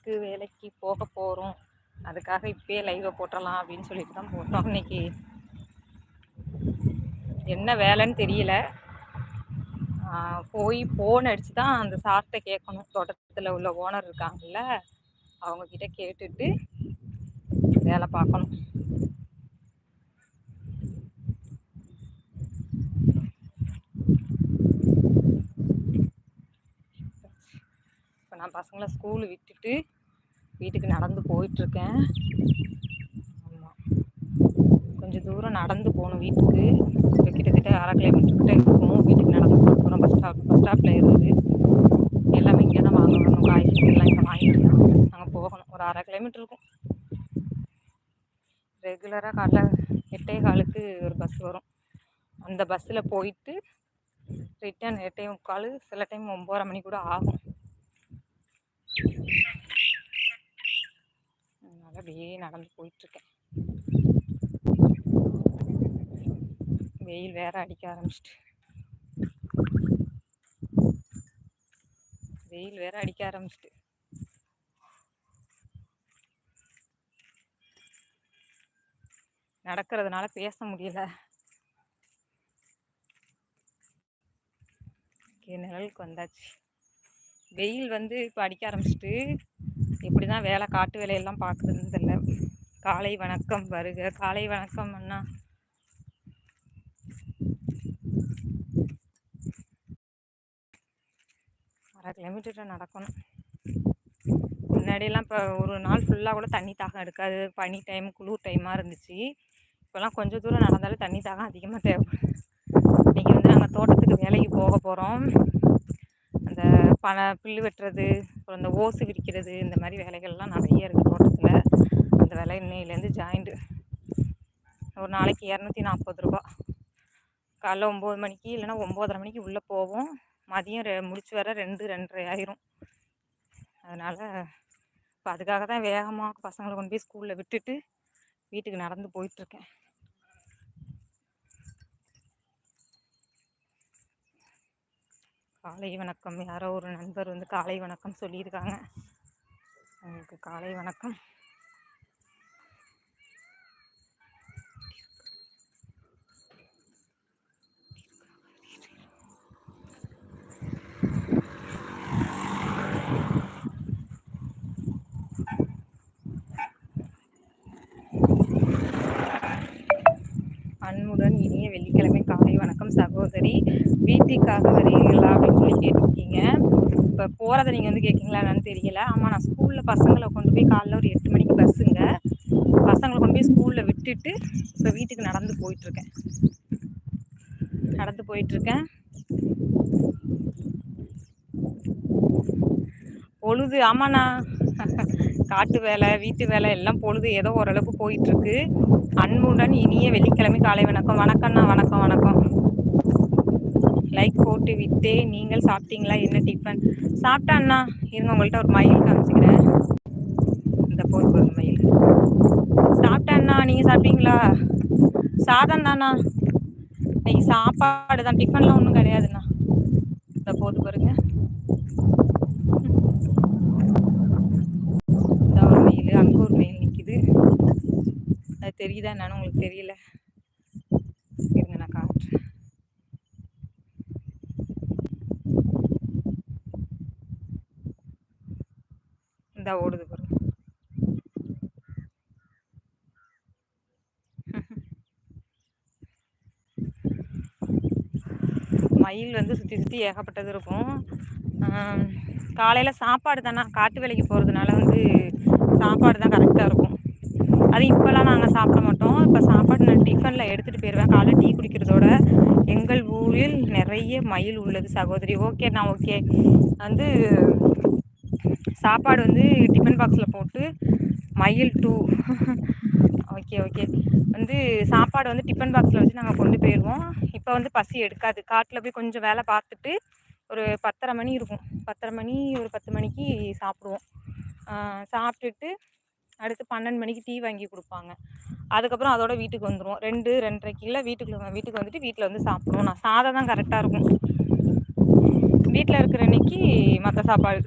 Work வேலைக்கு போக போகிறோம். அதுக்காக இப்பயே லைவை போட்டுடலாம் அப்படின்னு சொல்லிட்டு தான் போட்டோம். இன்னைக்கு என்ன வேலைன்னு தெரியல. போய் ஃபோன் அடித்து தான் அந்த சார்கிட்ட கேட்கணும். தோட்டத்தில் உள்ள ஓனர் இருக்காங்கல்ல, அவங்கக்கிட்ட கேட்டுட்டு வேலை பார்க்கணும். இப்போ நான் பசங்களை ஸ்கூலு விட்டுட்டு வீட்டுக்கு நடந்து போயிட்டுருக்கேன். ஆமாம், கொஞ்சம் தூரம் நடந்து போகணும் வீட்டுக்கு. இப்போ கிட்டத்தட்ட 1/2 கிலோமீட்டர்கிட்ட இருக்கும். வீட்டுக்கு நடந்து போகிறோம். பஸ் ஸ்டாப்பில் இருந்து எல்லாமே இங்கே தான் வாங்க வரணும். காய்கறி எல்லாம் இங்கே வாங்கிட்டு தான் நாங்கள் போகணும். ஒரு 1/2 கிலோமீட்டர் இருக்கும். ரெகுலராக காலைல 8:15க்கு ஒரு பஸ் வரும். அந்த பஸ்ஸில் போயிட்டு ரிட்டன் 8:45, சில டைம் 9:30 மணி கூட ஆகும். அதனால் அப்படியே நடந்து போயிட்டுருக்கேன். வெயில் வேற அடிக்க ஆரம்பிச்சிட்டு நடக்கிறதுனால பேச முடியல. நிழலுக்கு வந்தாச்சு. வெயில் இப்போ அடிக்க ஆரம்பிச்சிட்டு எப்படி தான் வேலை காட்டு வேலையெல்லாம் பார்க்குறதுன்னு தெரியல. காலை வணக்கம், வருக. காலை வணக்கம் அண்ணா. அரை கிலோமீட்டர் நடக்கணும். முன்னாடியெல்லாம் இப்போ ஒரு நாள் ஃபுல்லாக கூட தண்ணி தாகம் எடுக்காது. பனி டைம், குளிர் டைமாக இருந்துச்சு. இப்போல்லாம் கொஞ்சம் தூரம் நடந்தாலும் தண்ணி தாகம் அதிகமாக தேவைப்படும். இன்றைக்கி நாங்கள் தோட்டத்துக்கு வேலைக்கு போக போகிறோம். அந்த புல்லு வெட்டுறது, அப்புறம் இந்த ஓசு விரிக்கிறது, இந்த மாதிரி வேலைகள்லாம் நிறைய இருக்குது தோட்டத்தில். அந்த வேலை இன்னையிலேருந்து ஜாயிண்ட்டு. ஒரு நாளைக்கு 240 ரூபா. காலைல 9 மணிக்கு இல்லைன்னா 9:30 மணிக்கு உள்ளே போவோம். மதியம் முடிச்சு வர 2-2:30 ஆயிரும். அதனால் இப்போ அதுக்காக தான் வேகமாக பசங்களை கொண்டு போய் ஸ்கூலில் விட்டுட்டு வீட்டுக்கு நடந்து போயிட்டுருக்கேன். காலை வணக்கம். யாரோ ஒரு நண்பர் காலை வணக்கம் சொல்லியிருக்காங்க. அவங்களுக்கு காலை வணக்கம். அன்புடன் இனிய வெள்ளிக்கிழமை காலை வணக்கம் சகோதரி. வீட்டுக்காக வருவீங்களா அப்படின்னு சொல்லி கேட்டிருக்கீங்க. இப்போ போகிறத நீங்கள் கேட்குறீங்களா என்னன்னு தெரியல. ஆமாம், நான் ஸ்கூலில் பசங்களை கொண்டு போய் காலைல ஒரு 8 மணிக்கு பஸ்ஸுங்க. பசங்களை கொண்டு போய் ஸ்கூலில் விட்டுட்டு இப்போ வீட்டுக்கு நடந்து போயிட்டுருக்கேன். பொழுது ஆமாண்ணா, காட்டு வேலை வீட்டு வேலை எல்லாம் பொழுது ஏதோ ஓரளவுக்கு போயிட்டுருக்கு. அன்புடன் இனிய வெள்ளிக்கிழமை காலை வணக்கம். வணக்கம்ண்ணா. வணக்கம் வணக்கம். லைக் போட்டு விட்டேன். நீங்கள் சாப்பிட்டீங்களா? என்ன டிஃபன்? சாப்பிட்டாண்ணா. இருங்க, உங்கள்கிட்ட ஒரு மயில் காமிச்சிக்கிறேன். இந்த போய் மயில் சாப்பிட்டாண்ணா. நீங்கள் சாப்பிட்டீங்களா? சாதம் தாண்ணா. இன்னைக்கு சாப்பாடு தான், டிஃபன்லாம் ஒன்றும் கிடையாதுண்ணா. இந்த போது பாருங்க, ஒரு மயில், அங்கே ஒரு மயில் நிற்கிது. அது தெரியுதா என்னன்னு உங்களுக்கு தெரியல. இருங்க நான் காட்டுறேன். இந்த ஓடுது பாருங்க. மயில் சுற்றி சுற்றி ஏகப்பட்டது இருக்கும். காலையில் சாப்பாடு தானே, காட்டு வேலைக்கு போகிறதுனால சாப்பாடு தான் கரெக்டாக இருக்கும். அது இப்போல்லாம் நாங்கள் சாப்பிட மாட்டோம். இப்போ சாப்பாடு நான் டிஃபனில் எடுத்துகிட்டு போயிடுவேன். காலைல டீ குடிக்கிறதோட. எங்கள் ஊரில் நிறைய மயில் உள்ளது சகோதரி. ஓகேண்ணா, ஓகே. சாப்பாடு டிஃபன் பாக்ஸில் போட்டு மயில் 2 ஓகே ஓகே சாப்பாடு டிஃபன் பாக்ஸில் வச்சு நாங்கள் கொண்டு போயிடுவோம். இப்போ பசி எடுக்காது. காட்டில் போய் கொஞ்சம் வேலை பார்த்துட்டு ஒரு 10:30 மணி இருக்கும். 10:30 மணி, ஒரு 10 மணிக்கு சாப்பிடுவோம். சாப்பிட்டுட்டு அடுத்து 12 மணிக்கு டீ வாங்கி கொடுப்பாங்க. அதுக்கப்புறம் அதோட வீட்டுக்கு வந்துடுவோம். 2-2:30 வீட்டுக்கு வந்துட்டு வீட்டில் சாப்பிடுவோம். நான் சாதம் தான் கரெக்டாக இருக்கும். வீட்டில் இருக்கிற அன்னைக்கு மற்ற சாப்பாடு